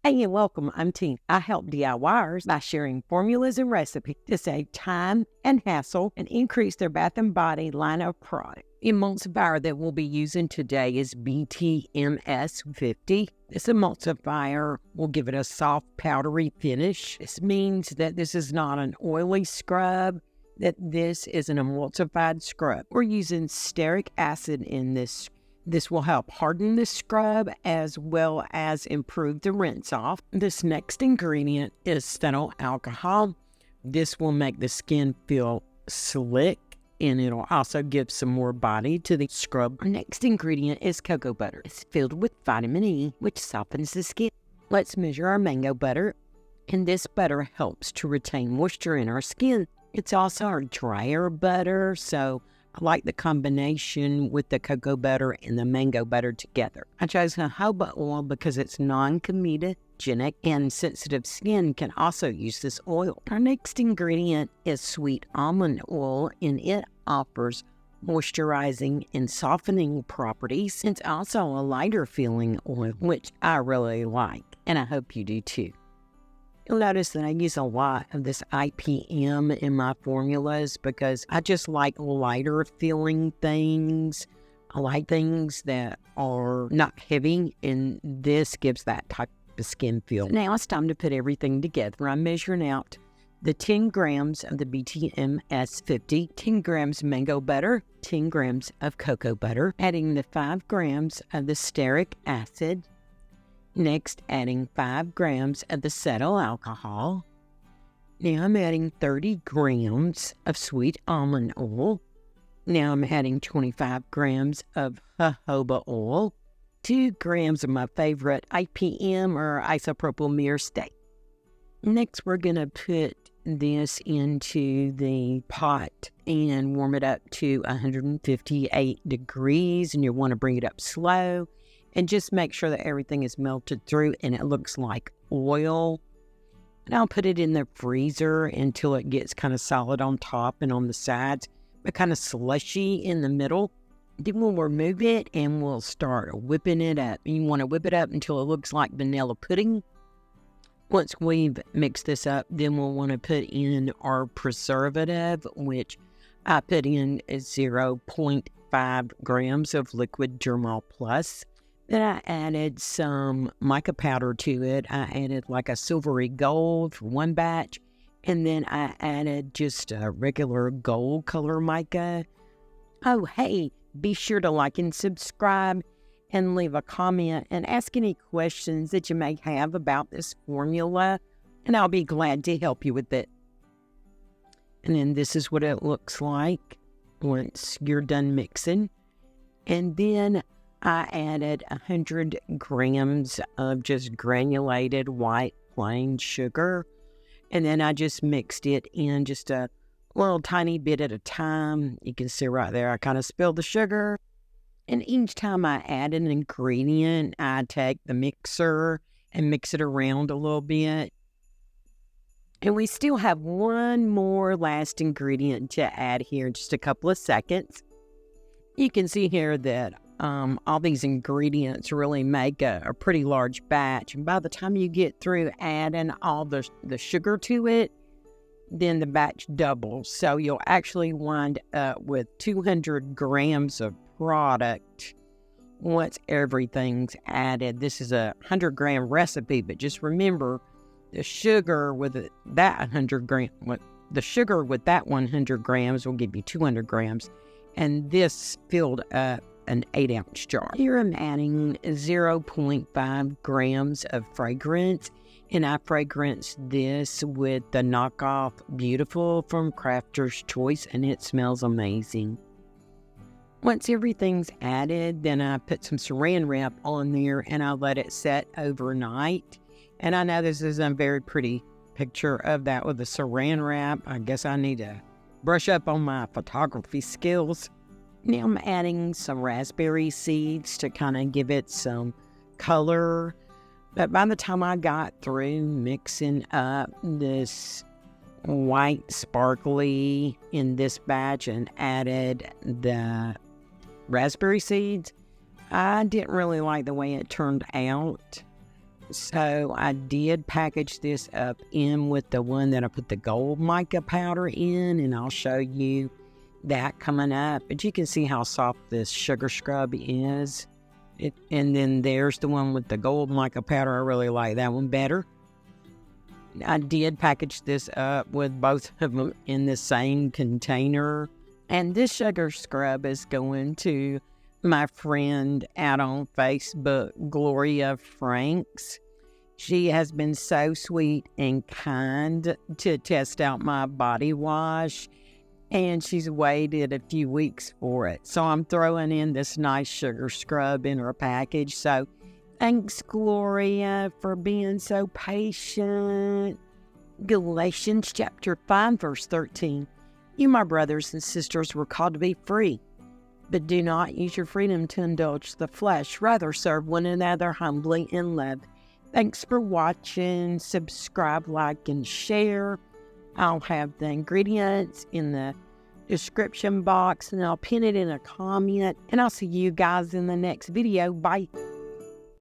Hey and welcome, I'm Tina. I help DIYers by sharing formulas and recipes to save time and hassle and increase their bath and body line of product. The emulsifier that we'll be using today is BTMS50. This emulsifier will give it a soft, powdery finish. This means that this is not an oily scrub, that this is an emulsified scrub. We're using stearic acid in this. This will help harden the scrub as well as improve the rinse off. This next ingredient is phenol alcohol. This will make the skin feel slick and it'll also give some more body to the scrub. Our next ingredient is cocoa butter. It's filled with vitamin E, which softens the skin. Let's measure our mango butter, and this butter helps to retain moisture in our skin. It's also our drier butter, so I like the combination with the cocoa butter and the mango butter together. I chose jojoba oil because it's non-comedogenic and sensitive skin can also use this oil. Our next ingredient is sweet almond oil, and it offers moisturizing and softening properties. It's also a lighter feeling oil, which I really like, and I hope you do too. You'll notice that I use a lot of this IPM in my formulas because I just like lighter feeling things. I like things that are not heavy, and this gives that type of skin feel. Now it's time to put everything together. I'm measuring out the 10 grams of the BTMS 50, 10 grams mango butter, 10 grams of cocoa butter, adding the 5 grams of the stearic acid. Next, adding 5 grams of the cetyl alcohol. Now I'm adding 30 grams of sweet almond oil. Now I'm adding 25 grams of jojoba oil, 2 grams of my favorite IPM or isopropyl myrcene. Next, we're going to put this into the pot and warm it up to 158 degrees, and you want to bring it up slow. And just make sure that everything is melted through and it looks like oil. And I'll put it in the freezer until it gets kind of solid on top and on the sides, but kind of slushy in the middle. Then we'll remove it and we'll start whipping it up. You want to whip it up until it looks like vanilla pudding. Once we've mixed this up, then we'll want to put in our preservative, which I put in 0.5 grams of liquid Dermal Plus. Then I added some mica powder to it. I added like a silvery gold for one batch. And then I added just a regular gold color mica. Oh, hey, be sure to like and subscribe and leave a comment and ask any questions that you may have about this formula. And I'll be glad to help you with it. And then this is what it looks like once you're done mixing. And then I added 100 grams of just granulated white plain sugar, and then I just mixed it in just a little tiny bit at a time. You can see right there, I kind of spilled the sugar, and each time I add an ingredient, I take the mixer and mix it around a little bit. And we still have one more last ingredient to add here in just a couple of seconds. You can see here that all these ingredients really make a pretty large batch. And by the time you get through adding all the sugar to it, then the batch doubles. So you'll actually wind up with 200 grams of product once everything's added. This is a 100-gram recipe, but just remember the sugar with that 100 grams will give you 200 grams. And this filled up an 8-ounce jar. Here I'm adding 0.5 grams of fragrance, and I fragrance this with the knockoff Beautiful from Crafter's Choice, and it smells amazing. Once everything's added, then I put some saran wrap on there and I let it set overnight. And I know this is a very pretty picture of that with the saran wrap. I guess I need to brush up on my photography skills. Now I'm adding some raspberry seeds to kind of give it some color. But by the time I got through mixing up this white sparkly in this batch and added the raspberry seeds, I didn't really like the way it turned out. So I did package this up in with the one that I put the gold mica powder in, and I'll show you that coming up. But you can see how soft this sugar scrub is. And then there's the one with the gold mica powder. I really like that one better. I did package this up with both of them in the same container. And this sugar scrub is going to my friend out on Facebook, Gloria Franks. She has been so sweet and kind to test out my body wash, and she's waited a few weeks for it. So I'm throwing in this nice sugar scrub in her package. So thanks, Gloria, for being so patient. Galatians chapter 5, verse 13. You, my brothers and sisters, were called to be free, but do not use your freedom to indulge the flesh. Rather, serve one another humbly in love. Thanks for watching. Subscribe, like, and share. I'll have the ingredients in the description box, and I'll pin it in a comment. And I'll see you guys in the next video. Bye.